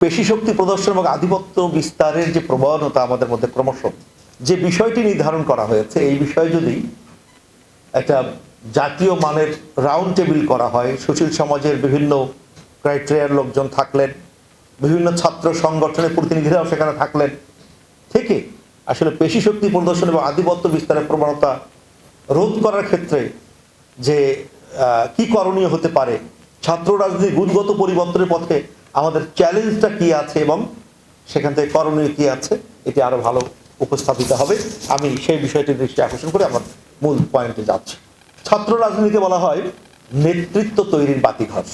পেশি শক্তি প্রদর্শন এবং আধিপত্য বিস্তারের যে প্রবণতা আমাদের মধ্যে ক্রমশ, যে বিষয়টি নির্ধারণ করা হয়েছে, এই বিষয়ে যদি একটা জাতীয় মানের রাউন্ড টেবিল করা হয়, সুশীল সমাজের বিভিন্ন ক্রাইটেরিয়ার লোকজন থাকলেন, বিভিন্ন ছাত্র সংগঠনের প্রতিনিধিরাও সেখানে থাকলেন, থেকে আসলে পেশি শক্তি প্রদর্শন এবং আধিপত্য বিস্তারের প্রবণতা রোধ করার ক্ষেত্রে যে কি করণীয় হতে পারে, ছাত্র রাজনীতির গুণগত পরিবর্তনের পথে আমাদের চ্যালেঞ্জটা কি আছে এবং সেখান থেকে করণীয় কি আছে, এটি আরো ভালো উপস্থাপিত হবে। আমি সেই বিষয়টির দৃষ্টি আকর্ষণ করে আমার মূল পয়েন্টে যাচ্ছি। ছাত্র রাজনীতিকে বলা হয় নেতৃত্ব তৈরির বাতিঘর।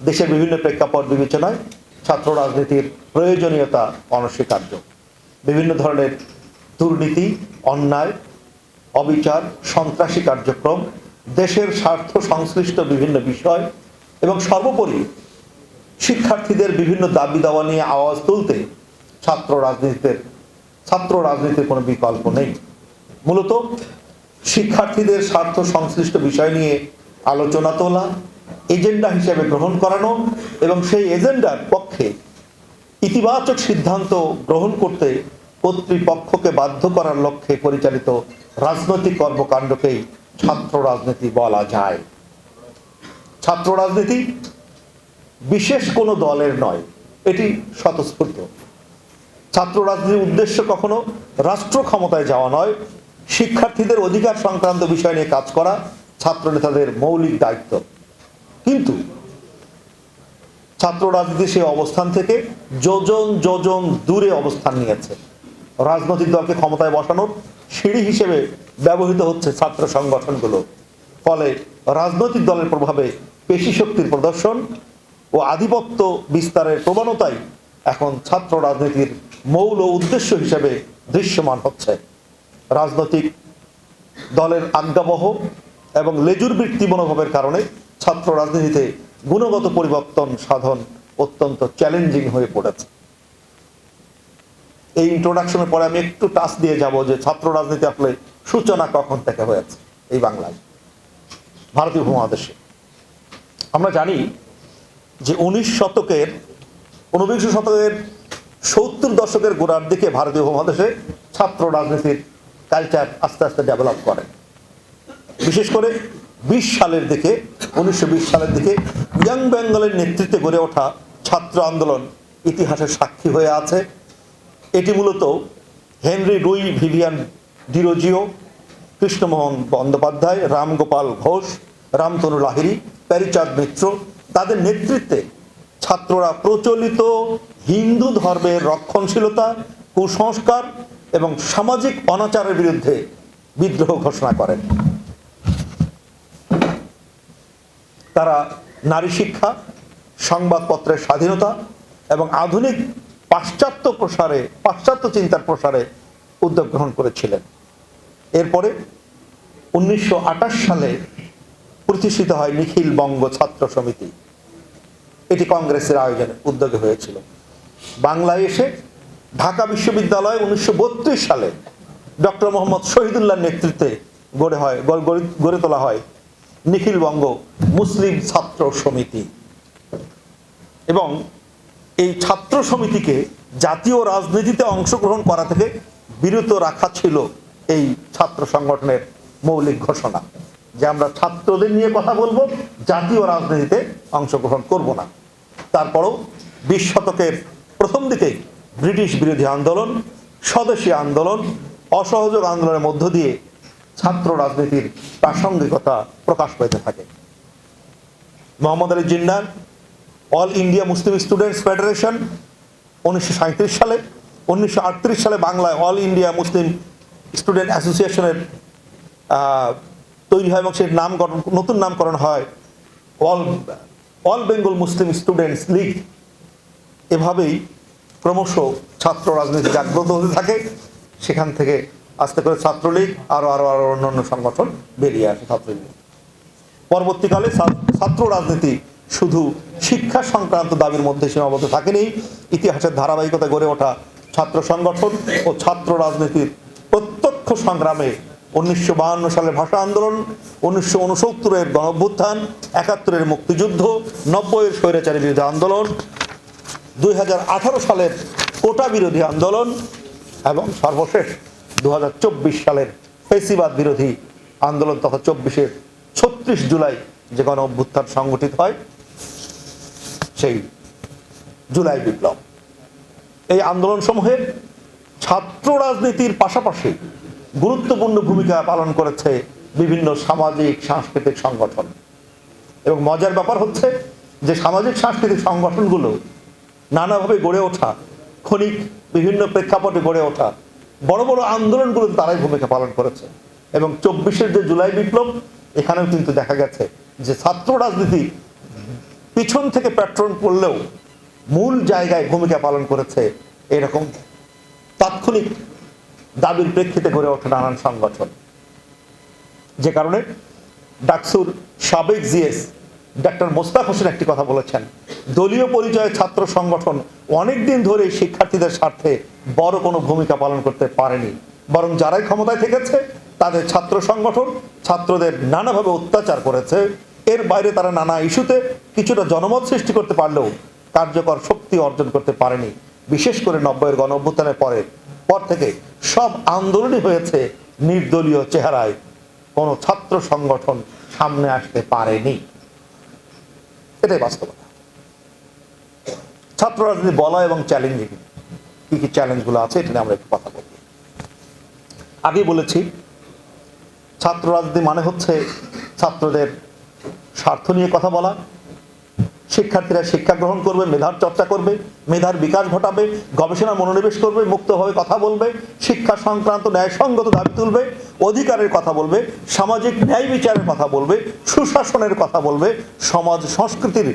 দেশের বিভিন্ন প্রেক্ষাপট বিবেচনায় ছাত্র রাজনীতির প্রয়োজনীয়তা অনস্বীকার্য। বিভিন্ন ধরনের দুর্নীতি, অন্যায়, অবিচার, সন্ত্রাসী কার্যক্রম, দেশের স্বার্থ সংশ্লিষ্ট বিভিন্ন বিষয় এবং সর্বোপরি শিক্ষার্থীদের বিভিন্ন দাবি দাওয়া নিয়ে আওয়াজ তুলতে ছাত্র রাজনীতির কোনো বিকল্প নেই। মূলত শিক্ষার্থীদের স্বার্থ সংশ্লিষ্ট বিষয় নিয়ে আলোচনা তোলা, এজেন্ডা হিসেবে গ্রহণ করানো এবং সেই এজেন্ডার পক্ষে ইতিবাচক সিদ্ধান্ত গ্রহণ করতে কর্তৃপক্ষকে বাধ্য করার লক্ষ্যে পরিচালিত রাজনৈতিক কর্মকাণ্ডকেই ছাত্র রাজনীতি বলা যায়। ছাত্র রাজনীতি বিশেষ কোনো দলের নয়, এটি স্বতঃস্ফূর্ত। ছাত্র রাজনীতির উদ্দেশ্য কখনো রাষ্ট্র ক্ষমতায় যাওয়া নয়, শিক্ষার্থীদের অধিকার সংক্রান্ত বিষয় নিয়ে কাজ করা ছাত্র নেতাদের মৌলিক দায়িত্ব। কিন্তু ছাত্র রাজনীতি সেই অবস্থান থেকে যোজন যোজন দূরে অবস্থান নিয়েছে। রাজনৈতিক দলকে ক্ষমতায় বসানোর সিঁড়ি হিসেবে ব্যবহৃত হচ্ছে ছাত্র সংগঠনগুলো। ফলে রাজনৈতিক দলের প্রভাবে পেশি শক্তির প্রদর্শন ও আধিপত্য বিস্তারের প্রবণতাই এখন ছাত্র রাজনীতির মৌল উদ্দেশ্য হিসেবে দৃশ্যমান হচ্ছে। রাজনৈতিক দলের আজ্ঞাবহ এবং লেজুরবৃত্তি মনোভাবের কারণে ছাত্র রাজনীতিতে গুণগত পরিবর্তন সাধন অত্যন্ত চ্যালেঞ্জিং হয়ে পড়েছে। এই ইন্ট্রোডাকশনের পরে আমি একটু টাচ দিয়ে যাব যে ছাত্র রাজনীতি আসলে সূচনা কখন থেকে হয়েছে এই বাংলায়, ভারতীয় উপমহাদেশে। আমরা জানি যে ঊনবিংশ শতকের 70 দশকের গোড়ার দিকে ভারতীয় উপমহাদেশে ছাত্র রাজনীতির কালচার আস্তে আস্তে ডেভেলপ করে। বিশেষ করে 1920 সালের দিকে ইয়াং বেঙ্গলের নেতৃত্বে গড়ে ওঠা ছাত্র আন্দোলন ইতিহাসের সাক্ষী হয়ে আছে। এটি মূলত Henry Louis Vivian Derozio, Krishnamohan Bandyopadhyay, Ramgopal Ghosh, Ramtanu Lahiri, Pearychand Mitra তাদের নেতৃত্বে ছাত্ররা প্রচলিত হিন্দু ধর্মের রক্ষণশীলতা, কুসংস্কার এবং সামাজিক অনাচারের বিরুদ্ধে বিদ্রোহ ঘোষণা করেন। তারা নারী শিক্ষা, সংবাদপত্রের স্বাধীনতা এবং আধুনিক পাশ্চাত্য চিন্তার প্রসারে উদ্যোগ গ্রহণ করেছিলেন। এরপরে 1928 সালে প্রতিষ্ঠিত হয় নিখিল বঙ্গ ছাত্র সমিতি। এটি কংগ্রেসের আয়োজনে উদ্যোগে হয়েছিল। বাংলায় এসে ঢাকা বিশ্ববিদ্যালয় 1932 সালে ডক্টর মোহাম্মদ শহীদুল্লাহর নেতৃত্বে গড়ে তোলা হয় নিখিল বঙ্গ মুসলিম ছাত্র সমিতি। এবং এই ছাত্র সমিতিকে জাতীয় রাজনীতিতে অংশগ্রহণ করা থেকে বিরত রাখা ছিল এই ছাত্র সংগঠনের মৌলিক ঘোষণা, যে আমরা ছাত্রদের নিয়ে কথা বলবো, জাতীয় রাজনীতিতে অংশগ্রহণ করব না। তারপরও 20 শতকের প্রথম দিকেই ব্রিটিশ বিরোধী আন্দোলন, স্বদেশী আন্দোলন, অসহযোগ আন্দোলনের মধ্য দিয়ে ছাত্র রাজনীতির প্রাসঙ্গিকতা প্রকাশ পেতে থাকে। Mohammad Ali Jinnah all India Muslim students federation 1937 সালে, 1938 সালে বাংলায় অল ইন্ডিয়া মুসলিম স্টুডেন্ট অ্যাসোসিয়েশনের তৈরি হয় এবং সেই নতুন নামকরণ হয় অল বেঙ্গল মুসলিম স্টুডেন্টস লীগ। এভাবেই ক্রমশ ছাত্র রাজনীতি জাগ্রত হতে থাকে। সেখান থেকে আস্তে করে ছাত্রলীগ আরো অন্যান্য সংগঠন বেরিয়ে আসে। ছাত্রলীগ পরবর্তীকালে ছাত্র রাজনীতি শুধু শিক্ষা সংক্রান্ত দাবির মধ্যে সীমাবদ্ধ থাকেনি। ইতিহাসের ধারাবাহিকতা গড়ে ওঠা ছাত্র সংগঠন ও ছাত্র রাজনীতির প্রত্যক্ষ সংগ্রামে 1952 সালের ভাষা আন্দোলন, 1969-এর গণঅভ্যুত্থান, 71-এর মুক্তিযুদ্ধ, 90-এর স্বৈরাচারী বিরোধী আন্দোলন 2018 সালের কোটা বিরোধী আন্দোলন এবং সর্বশেষ 2024 সালের ফেসিবাদ বিরোধী আন্দোলন তথা 24-এর 36 জুলাই যে গণ অভ্যুত্থান সংগঠিত হয়, সেই জুলাই বিপ্লব। এই আন্দোলন সমূহে ছাত্র রাজনীতির পাশাপাশি গুরুত্বপূর্ণ ভূমিকা পালন করেছে বিভিন্ন সামাজিক সাংস্কৃতিক সংগঠন। এবং মজার ব্যাপার হচ্ছে যে সামাজিক সাংস্কৃতিক সংগঠনগুলো নানাভাবে গড়ে ওঠা, ক্ষণিক বিভিন্ন প্রেক্ষাপটে গড়ে ওঠা বড় বড় আন্দোলনগুলোতে তারাই ভূমিকা পালন করেছে। এবং 24-এর যে জুলাই বিপ্লব, এখানেও কিন্তু দেখা গেছে যে ছাত্র রাজনীতি পিছন থেকে প্যাট্রন করলেও মূল জায়গায় ভূমিকা পালন করেছে এরকম তাৎক্ষণিক দাবির প্রেক্ষিতে গড়ে ওঠা নানান সংগঠন। যে কারণে ডাকসুর সাবেক জিএস ডক্টর মোস্তাক হোসেন একটি কথা বলেছেন, দলীয় পরিচয়ে ছাত্র সংগঠন অনেকদিন ধরে শিক্ষার্থীদের স্বার্থে বড় কোনো ভূমিকা পালন করতে পারেনি, বরং যারাই ক্ষমতায় থেকেছে তাদের ছাত্র সংগঠন ছাত্রদের নানাভাবে অত্যাচার করেছে। এর বাইরে তারা নানা ইস্যুতে কিছুটা জনমত সৃষ্টি করতে পারলেও কার্যকর শক্তি অর্জন করতে পারেনি। বিশেষ করে 90-এর গণ অভ্যুত্থানের পর থেকে সব আন্দোলনই হয়েছে নির্দলীয় চেহারায়, কোনো ছাত্র সংগঠন সামনে আসতে পারেনি। এটাই বাস্তবতা। ছাত্র রাজনীতি বলা এবং চ্যালেঞ্জিং, কি কি চ্যালেঞ্জগুলো আছে এটা নিয়ে আমরা একটু কথা বলব। আগেই বলেছি, ছাত্র রাজনীতি মানে হচ্ছে ছাত্রদের স্বার্থ নিয়ে কথা বলা। শিক্ষার্থীরা শিক্ষা গ্রহণ করবে, মেধার চর্চা করবে, মেধার বিকাশ ঘটাবে, গবেষণা মনোনিবেশ করবে, মুক্তভাবে কথা বলবে, শিক্ষা সংক্রান্ত ন্যায়সঙ্গত দাবি তুলবে, অধিকারের কথা বলবে, সামাজিক ন্যায় বিচারের কথা বলবে, সুশাসনের কথা বলবে, সমাজ সংস্কৃতির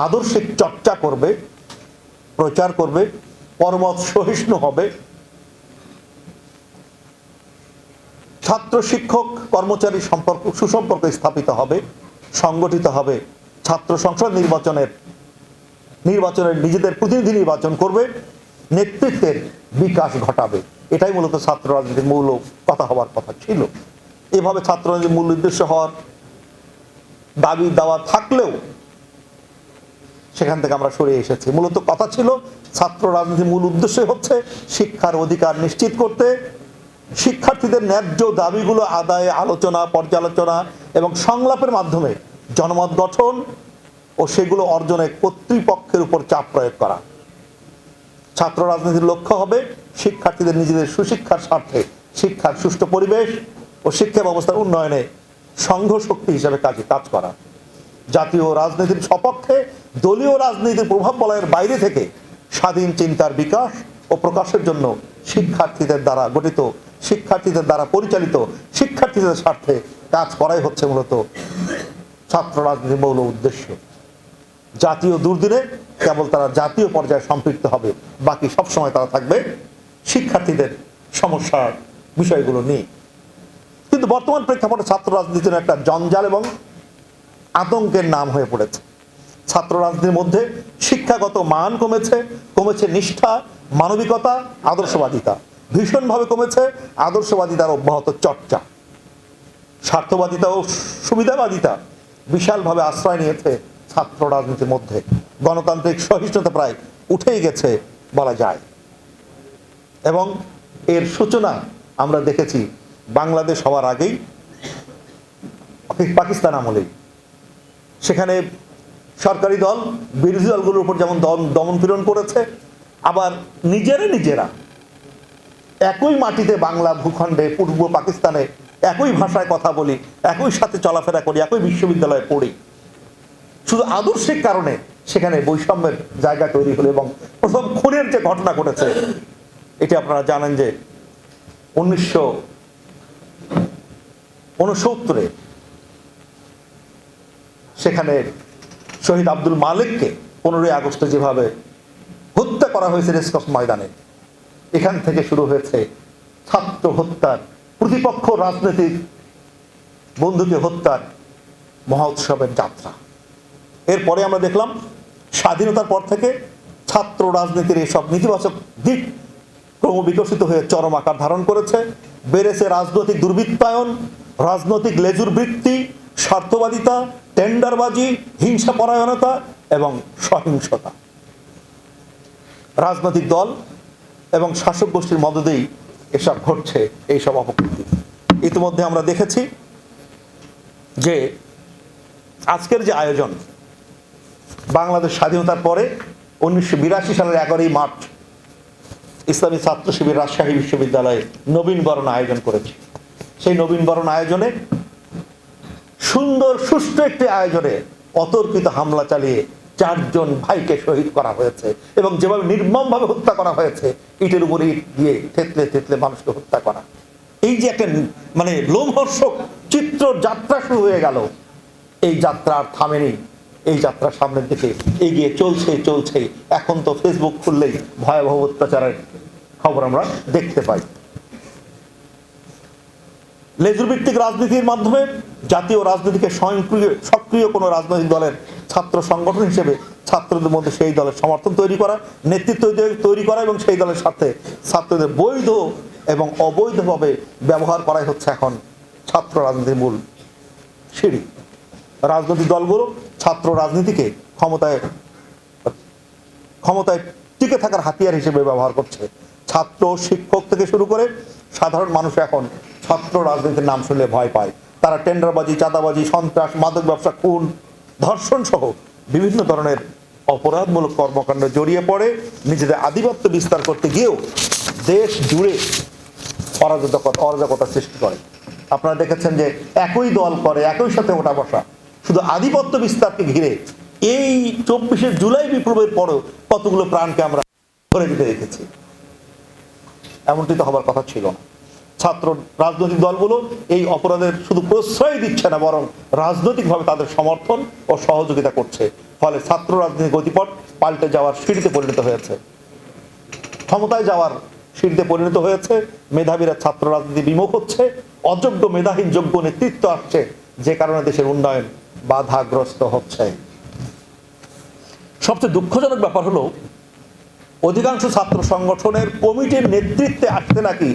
আদর্শিক চর্চা করবে, প্রচার করবে, পরমত সহিষ্ণু হবে, ছাত্র শিক্ষক কর্মচারী সম্পর্ক সুসম্পর্ক স্থাপিত হবে, সংগঠিত হবে, ছাত্র সংসদ নির্বাচনের নিজেদের প্রতিনিধি নির্বাচন করবে, নেতৃত্বের বিকাশ ঘটাবে। এটাই মূলত ছাত্র রাজনীতির মূল কথা হওয়ার কথা ছিল। এভাবে ছাত্র রাজনীতির মূল উদ্দেশ্য হওয়ার দাবি দাওয়া থাকলেও সেখান থেকে আমরা সরে এসেছি। মূলত কথা ছিল ছাত্র রাজনীতির মূল উদ্দেশ্য হচ্ছে শিক্ষার অধিকার নিশ্চিত করতে, শিক্ষার্থীদের ন্যায্য দাবিগুলো আদায়ে আলোচনা, পর্যালোচনা এবং সংলাপের মাধ্যমে জনমত গঠন ও সেগুলো অর্জনে কর্তৃপক্ষের উপর চাপ প্রয়োগ করা। ছাত্র রাজনীতির লক্ষ্য হবে শিক্ষার্থীদের নিজেদের সুশিক্ষার স্বার্থে শিক্ষার সুষ্ঠু পরিবেশ ও শিক্ষা ব্যবস্থার উন্নয়নে সংঘ শক্তি হিসেবে কাজ করা। জাতীয় রাজনীতির সপক্ষে দলীয় রাজনীতির প্রভাব বলয়ের বাইরে থেকে স্বাধীন চিন্তার বিকাশ ও প্রকাশের জন্য শিক্ষার্থীদের দ্বারা গঠিত, শিক্ষার্থীদের দ্বারা পরিচালিত, শিক্ষার্থীদের স্বার্থে কাজ করাই হচ্ছে মূলত ছাত্র রাজনীতির মূল উদ্দেশ্য। জাতীয় দুর্দিনে কেবল তারা জাতীয় পর্যায়ে সম্পৃক্ত হবে, বাকি সবসময় তারা থাকবে শিক্ষার্থীদের সমস্যার বিষয়গুলো নিয়ে। কিন্তু বর্তমান প্রেক্ষাপটে ছাত্র রাজনীতির একটা জঞ্জাল এবং আতঙ্কের নাম হয়ে পড়েছে। ছাত্র রাজনীতির মধ্যে শিক্ষাগত মান কমেছে নিষ্ঠা, মানবিকতা, আদর্শবাদিতা ভীষণভাবে কমেছে, আদর্শবাদিতার অব্যাহত চর্চা, স্বার্থবাদিতা ও সুবিধাবাদিতা বিশালভাবে আশ্রয় নিয়েছে ছাত্র রাজনীতির মধ্যে। গণতান্ত্রিক সহিষ্ণুতা প্রায় উঠেই গেছে বলা যায়। এবং এর সূচনা আমরা দেখেছি বাংলাদেশ হওয়ার আগেই, পাকিস্তান আমলেই। সেখানে সরকারি দল বিরোধী দলগুলোর উপর যেমন দমন পীড়ন করেছে, আবার নিজেরা একই মাটিতে বাংলা ভূখণ্ডে পূর্ব পাকিস্তানে একই ভাষায় কথা বলি, একই সাথে চলাফেরা করি, একই বিশ্ববিদ্যালয়ে পড়ি, শুধু আদর্শিক কারণে সেখানে বৈষম্যের জায়গা তৈরি হলো। এবং প্রথম খুনের যে ঘটনা ঘটেছে এটি আপনারা জানেন যে 1969 সেখানে শহীদ আব্দুল মালিককে 15ই আগস্টে যেভাবে হত্যা করা হয়েছে রেসকোর্স ময়দানে, এখান থেকে শুরু হয়েছে ছাত্র হত্যার, প্রতিপক্ষ রাজনৈতিক বন্ধুকে হত্যার মহোৎসবের যাত্রা। এরপরে আমরা দেখলাম স্বাধীনতার পর থেকে ছাত্র রাজনীতির এসব নেতিবাচক দিক ক্রমবিকশিত হয়ে চরম আকার ধারণ করেছে। বেড়েছে রাজনৈতিক দুর্বৃত্তায়ন, রাজনৈতিক লেজুর বৃত্তি, রাজনৈতিক দল এবং শাসক গোষ্ঠীর মদদেই এসব ঘটছে, এইসব অপকৃতি। ইতিমধ্যে আমরা দেখেছি যে আজকের যে আয়োজন, বাংলাদেশ স্বাধীনতার পরে 1982 সালের 11ই মার্চ ইসলামী ছাত্র শিবির রাজশাহী বিশ্ববিদ্যালয়ে নবীনবরণ আয়োজন করেছে। সেই নবীনবরণ আয়োজনে সুন্দর সুষ্ঠু একটি আয়োজনে অতর্কিত হামলা চালিয়ে 4 জন ভাইকে শহীদ করা হয়েছে এবং যেভাবে নির্মমভাবে হত্যা করা হয়েছে, ইটের উপরে ইট দিয়ে থেতলে থেতলে মানুষকে হত্যা করা, এই যে একটা মানে লোমহর্ষক চিত্র যাত্রা শুরু হয়ে গেল, এই যাত্রা আর থামেনি। এই যাত্রা সামনের দিকে এগিয়ে চলছে। এখন তো ফেসবুক খুললেই ভয়াবহ অত্যাচারের খবর আমরা দেখতে পাই। লেজুর ভিত্তিক রাজনীতির মাধ্যমে জাতীয় রাজনীতিকে সক্রিয় কোনো রাজনৈতিক দলের ছাত্র সংগঠন হিসেবে ছাত্রদের মধ্যে সেই দলের সমর্থন তৈরি করা, নেতৃত্ব তৈরি করা এবং সেই দলের সাথে ছাত্রদের বৈধ এবং অবৈধভাবে ব্যবহার করাই হচ্ছে এখন ছাত্র রাজনীতির মূল সিঁড়ি। রাজনৈতিক দলগুলো ছাত্র রাজনীতিকে ক্ষমতায় টিকে থাকার হাতিয়ার হিসেবে ব্যবহার করছে। ছাত্র, শিক্ষক থেকে শুরু করে সাধারণ মানুষ এখন ছাত্র রাজনীতির নাম শুনলে ভয় পায়। তারা টেন্ডারবাজি, চাঁদাবাজি, সন্ত্রাস, মাদক ব্যবসা, খুন, ধর্ষণ সহ বিভিন্ন ধরনের অপরাধমূলক কর্মকাণ্ডে জড়িয়ে পড়ে নিজেদের আধিপত্য বিস্তার করতে গিয়েও দেশ জুড়ে অরাজকতা সৃষ্টি করে। আপনারা দেখেছেন যে একই দল করে, একই সাথে ওঠা বসা, শুধু আধিপত্য বিস্তারকে ঘিরে এই 24শে জুলাই বিপ্লবের পরও কতগুলো প্রাণকে আমরা ধরে দিতে দেখেছি। এমনটি তো হবার কথা ছিল না। ছাত্র রাজনৈতিক দলগুলো এই অপরাধের শুধু প্রশ্রয় দিচ্ছে না, বরং রাজনৈতিকভাবে তাদের সমর্থন ও সহযোগিতা করছে। ফলে ছাত্র রাজনীতির গতিপথ পাল্টে যাওয়ার সিঁড়িতে পরিণত হয়েছে, ক্ষমতায় যাওয়ার সিঁড়িতে পরিণত হয়েছে। মেধাবীরা ছাত্র রাজনীতি বিমুখ হচ্ছে, অযোগ্য মেধাহীন যোগ্য নেতৃত্ব আসছে, যে কারণে দেশের উন্নয়ন বাধাগ্রস্ত হচ্ছে। সবচেয়ে দুঃখজনক ব্যাপার হলো অধিকাংশ ছাত্র সংগঠনের কমিটির নেতৃত্বে আসতে নাকি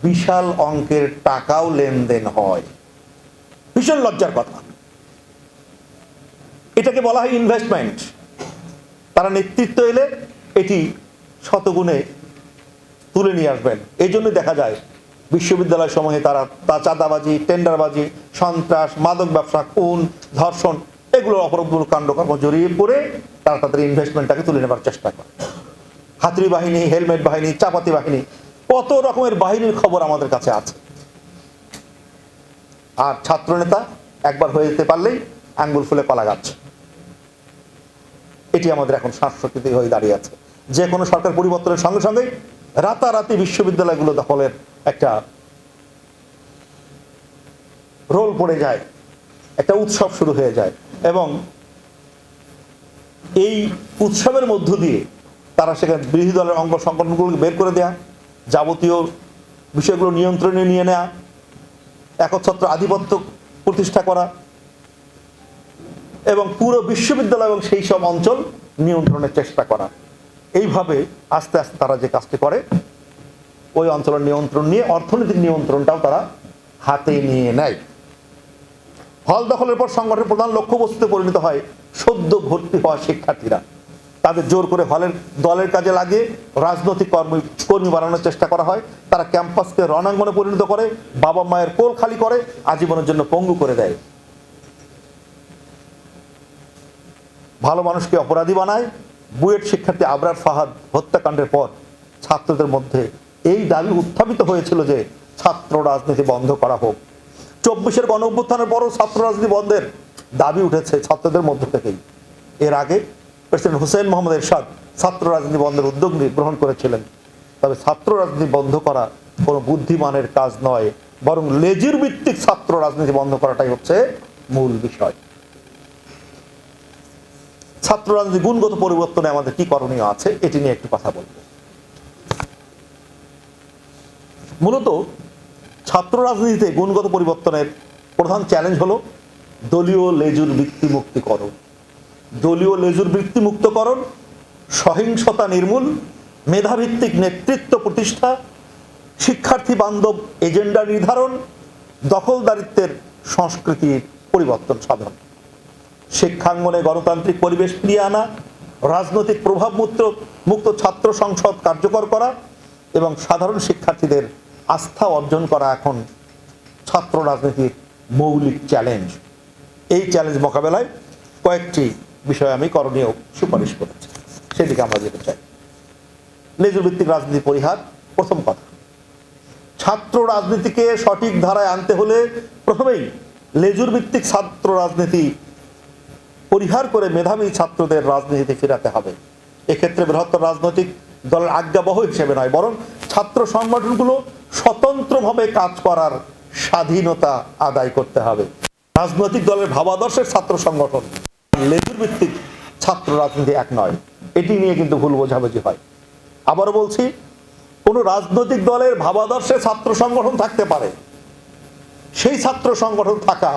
বিশাল অঙ্কের টাকাও লেনদেন হয়। ভীষণ লজ্জার কথা। এটাকে বলা হয় ইনভেস্টমেন্ট। তারা নেতৃত্ব এলে এটি শতগুণে তুলে নিয়ে আসবেন। এই জন্য দেখা যায় বিশ্ববিদ্যালয় সমূহে তারা চাঁদাবাজি, টেন্ডারবাজি, সন্ত্রাস, মাদক ব্যবসা, খুন, ধর্ষণ এগুলোর অপরাধমূলক কাণ্ডকর্ম জড়িয়ে পড়ে তারা তাদের ইনভেস্টমেন্টটাকে তুলে নেবার চেষ্টা করে। হাতুড়ি বাহিনী, হেলমেট বাহিনী, চাপাতি বাহিনী, কত রকমের বাহিনীর খবর আমাদের কাছে আছে। আর ছাত্র নেতা একবার হয়ে যেতে পারলেই আঙ্গুল ফুলে কলা গাছ। এটি আমাদের এখন শ্বাসরোধ হয়ে দাঁড়িয়ে আছে। যে কোনো সরকার পরিবর্তনের সঙ্গে সঙ্গে রাতারাতি বিশ্ববিদ্যালয়গুলো দখলের একটা রোল পড়ে যায়, একটা উৎসব শুরু হয়ে যায় এবং এই উৎসবের মধ্য দিয়ে তারা সেখানে বিরোধী দলের অঙ্গ সংগঠনগুলোকে বের করে দেয়া, যাবতীয় বিষয়গুলো নিয়ন্ত্রণে নিয়ে নেওয়া, একচ্ছত্র আধিপত্য প্রতিষ্ঠা করা এবং পুরো বিশ্ববিদ্যালয় এবং সেই সব অঞ্চল নিয়ন্ত্রণের চেষ্টা করা। এইভাবে আস্তে আস্তে তারা যে কাজটি করে, ওই অঞ্চলের নিয়ন্ত্রণ নিয়ে অর্থনৈতিক নিয়ন্ত্রণটাও তারা হাতে নিয়ে নেয়। হল দখলের পর সংগঠনের প্রধান লক্ষ্যবস্তুতে পরিণত হয় সদ্য ভর্তি হওয়া শিক্ষার্থীরা। তাদের জোর করে দলের কাজে লাগিয়ে রাজনৈতিক কর্মী বানানোর চেষ্টা করা হয়। তারা ক্যাম্পাসকে রণাঙ্গনে পরিণত করে, বাবা মায়ের কোল খালি করে, আজীবনের জন্য পঙ্গু করে দেয়। ভালো মানুষকে অপরাধী বানায়। বুয়েট শিক্ষার্থী আবরার ফাহাদ হত্যাকাণ্ডের পর ছাত্রদের মধ্যে এই দাবি উত্থাপিত হয়েছিল যে ছাত্র রাজনীতি বন্ধ করা হোক। 24-এর গণ অভ্যুত্থানের পরও ছাত্র রাজনীতি বন্ধের দাবি উঠেছে ছাত্রদের মধ্য থেকেই। এর আগে প্রেসিডেন্ট হুসেইন মোহাম্মদ এরশাদ ছাত্র রাজনীতি বন্ধের উদ্যোগ গ্রহণ করেছিলেন। তবে ছাত্র রাজনীতি বন্ধ করা কোনো বুদ্ধিমানের কাজ নয়, বরং লেজুর ভিত্তিক ছাত্র রাজনীতি বন্ধ করাটাই হচ্ছে মূল বিষয়। ছাত্র রাজনীতি গুণগত পরিবর্তনে আমাদের কি করণীয় আছে এটি নিয়ে একটু কথা বলবো। মূলত ছাত্র রাজনীতিতে গুণগত পরিবর্তনের প্রধান চ্যালেঞ্জ হলো দলীয় লেজুর বৃত্তি মুক্তিকরণ। দলীয় লেজুর বৃত্তি মুক্তকরণ, সহিংসতা নির্মূল, মেধাভিত্তিক নেতৃত্ব প্রতিষ্ঠা, শিক্ষার্থী বান্ধব এজেন্ডা নির্ধারণ, দখলদারিত্বের সংস্কৃতির পরিবর্তন সাধন, শিক্ষাঙ্গনে গণতান্ত্রিক পরিবেশ ফিরিয়ে আনা, রাজনৈতিক প্রভাব মুক্ত ছাত্র সংসদ কার্যকর করা এবং সাধারণ শিক্ষার্থীদের আস্থা অর্জন করা এখন ছাত্র রাজনীতির মৌলিক চ্যালেঞ্জ। এই চ্যালেঞ্জ মোকাবেলায় কয়েকটি বিষয় আমি করণীয় সুপারিশ করেছি, সেদিকে আমরা যেতে চাই। লেজুর ভিত্তিক রাজনীতি পরিহার। প্রথম কথা, ছাত্র রাজনীতিকে সঠিক ধারায় আনতে হলে প্রথমেই লেজুর ভিত্তিক ছাত্র রাজনীতি পরিহার করে মেধাবী ছাত্রদের রাজনীতিতে ফেরাতে হবে। এক্ষেত্রে বৃহত্তর রাজনৈতিক দলের আজ্ঞাবহ হিসেবে নয়, বরং ছাত্র সংগঠনগুলো স্বতন্ত্রভাবে কাজ করার স্বাধীনতা আদায় করতে হবে। রাজনৈতিক দলের ভাবাদর্শের ছাত্র সংগঠন লেজুর ভিত্তিক ছাত্র রাজনীতি এক নয়, এটি নিয়ে কিন্তু ভুল বোঝাবুঝি হয়। আবারও বলছি, কোন রাজনৈতিক দলের ভাবাদর্শে ছাত্র সংগঠন থাকতে পারে, সেই ছাত্র সংগঠন থাকা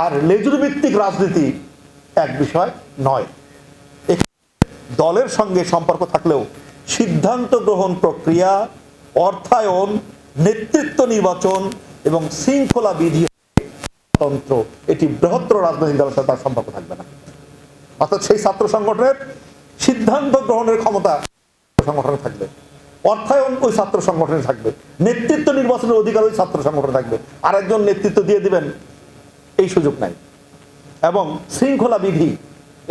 আর লেজুর ভিত্তিক রাজনীতি এক বিষয় নয়। দলের সঙ্গে সম্পর্ক থাকলেও সিদ্ধান্ত গ্রহণ প্রক্রিয়া, অর্থায়ন, নেতৃত্ব নির্বাচন এবং শৃঙ্খলা বিধি তন্ত্র, এটি বৃহত্তর রাজনৈতিক দলের সাথে তার সম্পর্ক থাকবে না। অর্থাৎ সেই ছাত্র সংগঠনের সিদ্ধান্ত গ্রহণের ক্ষমতা সংগঠনে থাকবে, অর্থায়ন ওই ছাত্র সংগঠনে থাকবে, নেতৃত্ব নির্বাচনের অধিকার ওই ছাত্র সংগঠনে থাকবে। আর একজন নেতৃত্ব দিয়ে দিবেন এই সুযোগ নাই। এবং শৃঙ্খলা বিধি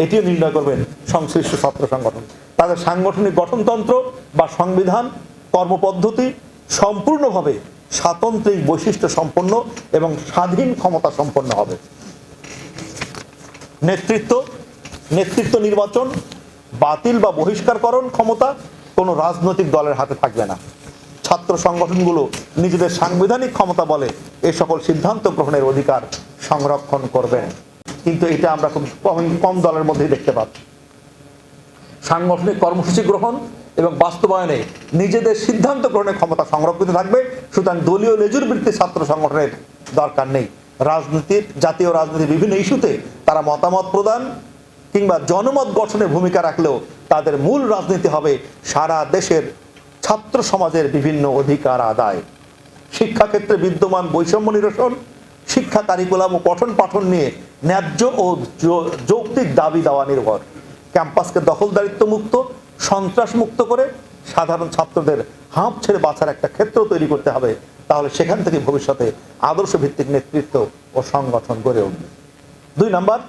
এটিও নির্ণয় করবেন সংশ্লিষ্ট ছাত্র সংগঠন। তাদের সাংগঠনিক গঠনতন্ত্র বা সংবিধান, কর্মপদ্ধতি সম্পূর্ণভাবে স্বাতন্ত্রিক বৈশিষ্ট্য সম্পন্ন এবং স্বাধীন ক্ষমতা সম্পন্ন হবে। নেতৃত্ব নির্বাচন, বাতিল বা বহিষ্কারকরণ ক্ষমতা কোনো রাজনৈতিক দলের হাতে থাকবে না। ছাত্র সংগঠনগুলো নিজেদের সাংবিধানিক ক্ষমতা বলে এ সকল সিদ্ধান্ত গ্রহণের অধিকার সংরক্ষণ করবেন। কিন্তু এটা আমরা খুব কম দলের মধ্যেই দেখতে পাচ্ছি। সাংগঠনিক কর্মসূচি গ্রহণ এবং বাস্তবায়নে নিজেদের সিদ্ধান্ত গ্রহণের ক্ষমতা সংরক্ষিত থাকবে। সুতরাং দলীয় লেজুর ভিত্তিক ছাত্র সংগঠনের দরকার নেই। জাতীয় রাজনীতির বিভিন্ন ইস্যুতে তারা মতামত প্রদান কিংবা জনমত গঠনে ভূমিকা রাখলেও তাদের মূল রাজনীতি হবে সারা দেশের ছাত্র সমাজের বিভিন্ন অধিকার আদায়। শিক্ষাক্ষেত্রে বিদ্যমান বৈষম্য নিরসন, শিক্ষা কারিকুলাম ও পঠন পাঠন নিয়ে ন্যায্য ও যৌক্তিক দাবি দেওয়া নির্ভর। ক্যাম্পাসকে দখলদারিত্ব মুক্ত, সন্ত্রাস মুক্ত করে সাধারণ ছাত্রদের হাঁপ ছেড়ে বাঁচার একটা ক্ষেত্র তৈরি করতে হবে। তাহলে সেখান থেকে ভবিষ্যতে আদর্শ ভিত্তিক নেতৃত্ব ও সংগঠন গড়ে উঠবে। 2 নাম্বার,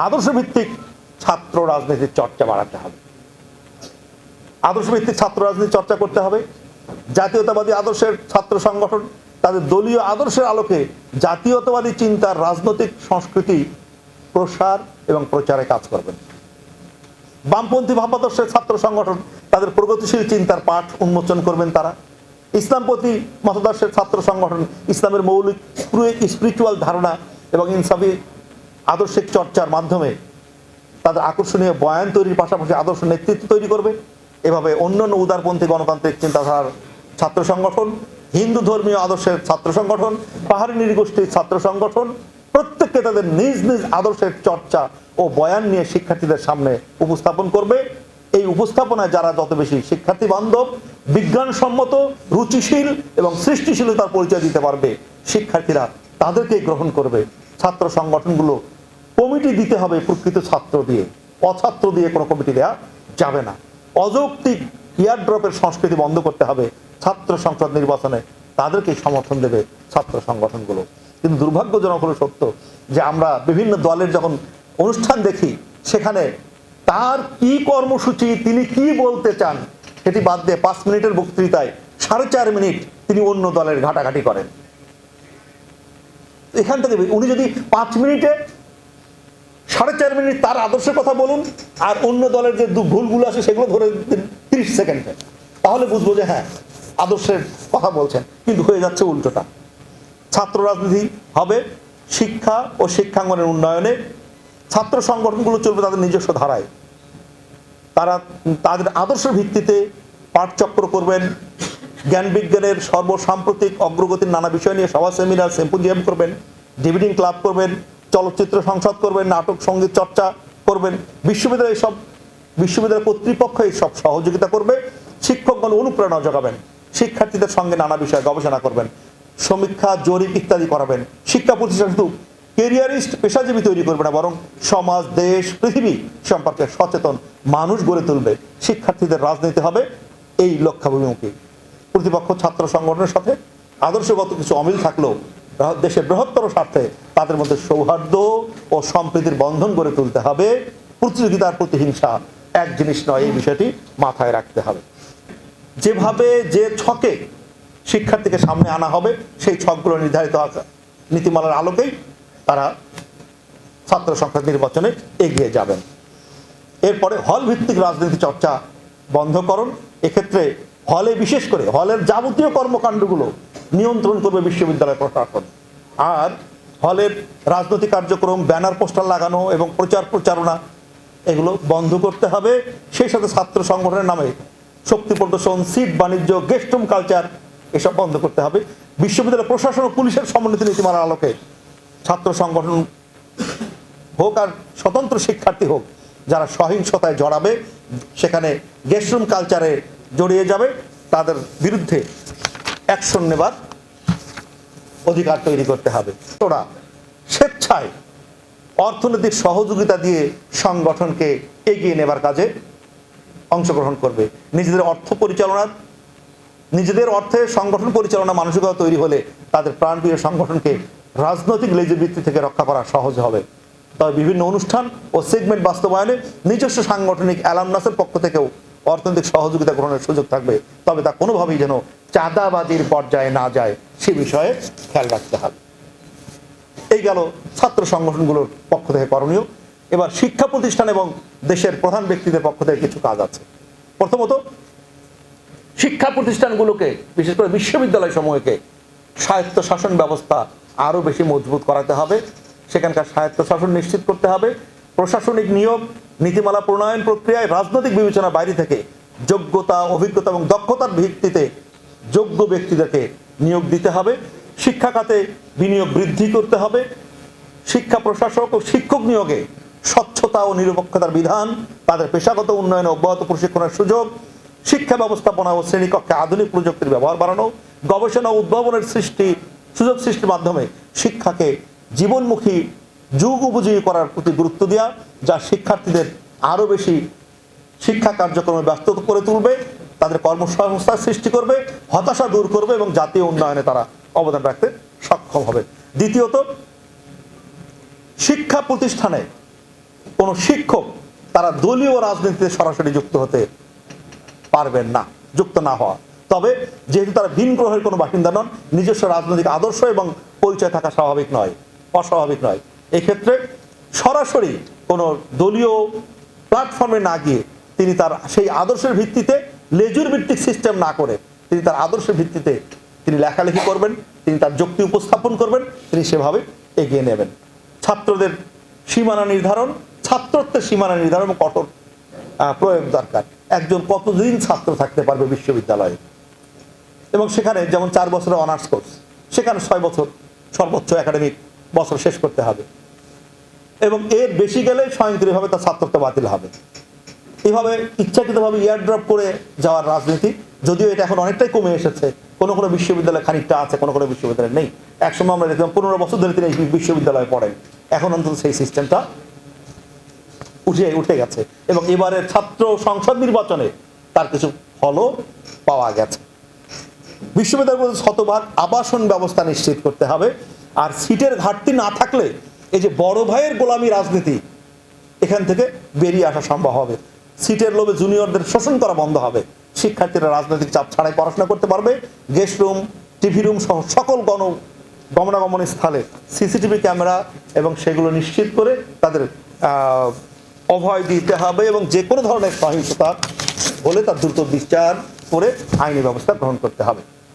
আদর্শ ভিত্তিক ছাত্র রাজনীতির চর্চা বাড়াতে হবে। আদর্শ ভিত্তিক ছাত্র রাজনীতি চর্চা করতে হবে। জাতীয়তাবাদী আদর্শের ছাত্র সংগঠন তাদের দলীয় আদর্শের আলোকে জাতীয়তাবাদী চিন্তার রাজনৈতিক সংস্কৃতি প্রসার এবং প্রচারে কাজ করবেন। বামপন্থী ভাবাদর্শের ছাত্র সংগঠন তাদের প্রগতিশীল চিন্তার পাঠ উন্মোচন করবেন। তারা ইসলামপন্থী মতাদর্শের ছাত্র সংগঠন ইসলামের মৌলিক স্পিরিচুয়াল ধারণা এবং ইনসাফি আদর্শিক চর্চার মাধ্যমে তাদের আকর্ষণীয় বয়ান তৈরির পাশাপাশি আদর্শ নেতৃত্ব তৈরি করবে। এভাবে অন্যান্য উদারপন্থী গণতান্ত্রিক চিন্তাধারার ছাত্র সংগঠন, হিন্দু ধর্মীয় আদর্শের ছাত্র সংগঠন, পাহাড়ি নৃগোষ্ঠীর ছাত্র সংগঠন প্রত্যেককে তাদের নিজ নিজ আদর্শের চর্চা ও বয়ান নিয়ে শিক্ষার্থীদের সামনে উপস্থাপন করবে। এই উপস্থাপনায় যারা যত বেশি শিক্ষার্থী বান্ধব, বিজ্ঞানসম্মত, রুচিশীল এবং সৃষ্টিশীলতার পরিচয় দিতে পারবে, শিক্ষার্থীরা তাদেরকেই গ্রহণ করবে। ছাত্র সংগঠনগুলো কমিটি দিতে হবে প্রকৃত ছাত্র দিয়ে, অছাত্র দিয়ে কোনো কমিটি দেওয়া যাবে না। অযৌক্তিক ইয়ারড্রপের সংস্কৃতি বন্ধ করতে হবে। ছাত্র সংসদ নির্বাচনে তাদেরকেই সমর্থন দেবে ছাত্র সংগঠনগুলো। কিন্তু দুর্ভাগ্যজনক হলো সত্য যে আমরা বিভিন্ন দলের যখন অনুষ্ঠান দেখি, সেখানে তার কি কর্মসূচি, তিনি কি বলতে চান সেটি বাদ দিয়ে 5 মিনিটের বক্তৃতায় 4.5 মিনিট তিনি অন্য দলের ঘাটাঘাটি করেন। এখান থেকে উনি যদি 5 মিনিটে 4.5 মিনিট তার আদর্শের কথা বলুন আর অন্য দলের যে ভুলগুলো আছে সেগুলো ধরে 30 সেকেন্ডে, তাহলে বুঝবো যে হ্যাঁ আদর্শের কথা বলছেন। কিন্তু হয়ে যাচ্ছে উল্টোটা। ছাত্র রাজনীতি হবে শিক্ষা ও শিক্ষাঙ্গনের উন্নয়নে। ছাত্র সংগঠনগুলো চলবে তাদের নিজস্ব ধারায়। তারা তাদের আদর্শের ভিত্তিতে পাঠচক্র করবেন, জ্ঞান বিজ্ঞানের সর্বসাম্প্রতিক অগ্রগতির নানা বিষয় নিয়ে সভা, সেমিনার, সিম্পোজিয়াম করবেন, ডিবেটিং ক্লাব করবেন, চলচ্চিত্র সংসদ করবেন, নাটক সঙ্গীত চর্চা করবেন। বিশ্ববিদ্যালয় কর্তৃপক্ষ এই সব সহযোগিতা করবে। শিক্ষকগণ অনুপ্রেরণা যোগাবেন, শিক্ষার্থীদের সঙ্গে নানা বিষয়ে গবেষণা করবেন, সমীক্ষা, জরিপ ইত্যাদি করাবেন। শিক্ষা প্রতিষ্ঠান শুধু কেরিয়ারিস্ট পেশাজীবী তৈরি করবে না, বরং সমাজ, দেশ, পৃথিবী সম্পর্কে সচেতন মানুষ গড়ে তুলবে, শিক্ষার্থীদের রাজনীতি হবে এই লক্ষ্যাভিমুখী। প্রতিপক্ষ ছাত্র সংগঠনের সাথে আদর্শগত কিছু অমিল থাকলেও দেশের বৃহত্তর স্বার্থে তাদের মধ্যে সৌহার্দ্য ও সম্প্রীতির বন্ধন গড়ে তুলতে হবে। প্রতিযোগিতার প্রতিহিংসা এক জিনিস নয়, এই বিষয়টি মাথায় রাখতে হবে। যেভাবে যে ছকে শিক্ষার্থীকে সামনে আনা হবে সেই ছকগুলো নির্ধারিত নীতিমালার আলোকেই তারা ছাত্র সংসদ নির্বাচনে এগিয়ে যাবেন। এরপরে হল ভিত্তিক রাজনীতি চর্চা বন্ধকরণ। এক্ষেত্রে হলে, বিশেষ করে হলের যাবতীয় কর্মকাণ্ডগুলো নিয়ন্ত্রণ করবে বিশ্ববিদ্যালয় প্রশাসন। আর হলের রাজনৈতিক কার্যক্রম, ব্যানার পোস্টার লাগানো এবং প্রচারণা এগুলো বন্ধ করতে হবে। সেই সাথে ছাত্র সংগঠনের নামে শক্তি প্রদর্শন, সিট বাণিজ্য, গেস্টরুম কালচার এসব বন্ধ করতে হবে। বিশ্ববিদ্যালয় প্রশাসন ও পুলিশের সমন্বিত নীতিমালার আলোকে ছাত্র সংগঠন হোক আর স্বতন্ত্র শিক্ষার্থী হোক, যারা সহিংসতায় জড়াবে, সেখানে গেস্টরুম কালচারে জড়িয়ে যাবে, তাদের বিরুদ্ধে অ্যাকশন নেবার অধিকার তৈরি করতে হবে। ওরা স্বেচ্ছায় অর্থনৈতিক সহযোগিতা দিয়ে সংগঠনকে এগিয়ে নেবার কাজে অংশগ্রহণ করবে। নিজেদের অর্থে সংগঠন পরিচালনা মানসিকতা তৈরি হলে তাদের প্রাণপ্রিয় সংগঠনকে রাজনৈতিক লেজের বৃত্তি থেকে রক্ষা করা সহজ হবে। তবে বিভিন্ন অনুষ্ঠান ও সেগমেন্ট বাস্তবায়নে নিজস্ব সাংগঠনিক অ্যালামনাসের পক্ষ থেকেও অর্থনৈতিক সহযোগিতা গ্রহণের সুযোগ থাকবে, তবে তা কোনোভাবেই যেন চাঁদাবাজির পর্যায়ে না যায় সে বিষয়ে খেয়াল রাখতে হবে। এই গেল ছাত্র সংগঠনগুলোর পক্ষ থেকে করণীয়। এবার শিক্ষা প্রতিষ্ঠান এবং দেশের প্রধান ব্যক্তিদের পক্ষ থেকে কিছু কাজ আছে। প্রথমত, শিক্ষা প্রতিষ্ঠানগুলোকে, বিশেষ করে বিশ্ববিদ্যালয় সমূহকে স্বায়ত্তশাসন ব্যবস্থা আরও বেশি মজবুত করাতে হবে। সেখানকার স্বায়ত্তশাসন নিশ্চিত করতে হবে। প্রশাসনিক নিয়োগ, নীতিমালা প্রণয়ন প্রক্রিয়ায় রাজনৈতিক বিবেচনার বাইরে থেকে যোগ্যতা, অভিজ্ঞতা এবং দক্ষতার ভিত্তিতে যোগ্য ব্যক্তিদেরকে নিয়োগ দিতে হবে। শিক্ষা খাতে বিনিয়োগ বৃদ্ধি করতে হবে। শিক্ষা প্রশাসক ও শিক্ষক নিয়োগে স্বচ্ছতা ও নিরপেক্ষতার বিধান, তাদের পেশাগত উন্নয়নে অব্যাহত প্রশিক্ষণের সুযোগ, শিক্ষা ব্যবস্থাপনা ও শ্রেণীকক্ষে আধুনিক প্রযুক্তির ব্যবহার বাড়ানো, গবেষণা ও উদ্ভাবনের সুযোগ সৃষ্টির মাধ্যমে শিক্ষাকে জীবনমুখী, যুগ উপযোগী করার প্রতি গুরুত্ব দেওয়া, যা শিক্ষার্থীদের আরও বেশি শিক্ষা কার্যক্রমে ব্যস্ত করে তুলবে, তাদের কর্মসংস্থান সৃষ্টি করবে, হতাশা দূর করবে এবং জাতীয় উন্নয়নে তারা অবদান রাখতে সক্ষম হবে। দ্বিতীয়ত, শিক্ষা প্রতিষ্ঠানে কোনো শিক্ষক তারা দলীয় রাজনীতিতে সরাসরি যুক্ত হতে পারবেন না, যুক্ত না হওয়া। তবে যেহেতু তারা ভিন গ্রহের কোনো বাসিন্দা নন, নিজস্ব রাজনৈতিক আদর্শ এবং পরিচয় থাকা অস্বাভাবিক নয়। এক্ষেত্রে সরাসরি কোনো দলীয় প্ল্যাটফর্মে না গিয়ে তিনি তার সেই আদর্শের ভিত্তিতে, লেজুর ভিত্তিক সিস্টেম না করে তিনি তার আদর্শের ভিত্তিতে তিনি লেখালেখি করবেন, তিনি তার যুক্তি উপস্থাপন করবেন, তিনি সেভাবে এগিয়ে নেবেন। ছাত্রদের সীমানা নির্ধারণ, ছাত্রত্বের সীমানা নির্ধারণ এবং কঠোর প্রয়োগ দরকার। একজন কতদিন ছাত্র থাকতে পারবে বিশ্ববিদ্যালয়ে, এবং সেখানে যেমন 4 বছরের অনার্স কোর্স, সেখানে 6 বছর সর্বোচ্চ একাডেমিক বছর শেষ করতে হবে, এবং এর বেশি গেলে স্বয়ংক্রিয়ভাবে তার ছাত্রত্ব বাতিল হবে। এভাবে ইচ্ছাকৃতভাবে ইয়ারড্রপ করে যাওয়ার রাজনীতি, যদিও এটা এখন অনেকটাই কমে এসেছে, কোনো কোনো বিশ্ববিদ্যালয়ে খানিকটা আছে, কোনো কোনো বিশ্ববিদ্যালয়ে নেই। একসময় আমরা দেখলাম 15 বছর ধরে তিনি বিশ্ববিদ্যালয়ে পড়েন, এখন অন্তত সেই সিস্টেমটা উঠে গেছে, এবং এবারের ছাত্র সংসদ নির্বাচনে তার কিছু ফলও পাওয়া গেছে। বিশ্ববিদ্যালয়গুলোতে শতভাগ আবাসন ব্যবস্থা নিশ্চিত করতে হবে। আর সিটের ঘাটতি না থাকলে এই যে বড় ভাইয়ের গোলামী রাজনীতি, এখান থেকে বেরিয়ে আসা সম্ভব হবে। সিটের লোভে জুনিয়রদের শোষণ করা বন্ধ হবে। শিক্ষার্থীরা রাজনৈতিক চাপ ছাড়াই পড়াশোনা করতে পারবে। গেস্ট রুম, টিভি রুম সহ সকল গমনাগমন স্থলে সিসিটিভি ক্যামেরা এবং সেগুলো নিশ্চিত করে তাদের অভয় দিতে হবে, এবং যে কোনো ধরনের সহিংসতা হলে তার দ্রুত বিচার করে আইনি ব্যবস্থা গ্রহণ করতে হবে।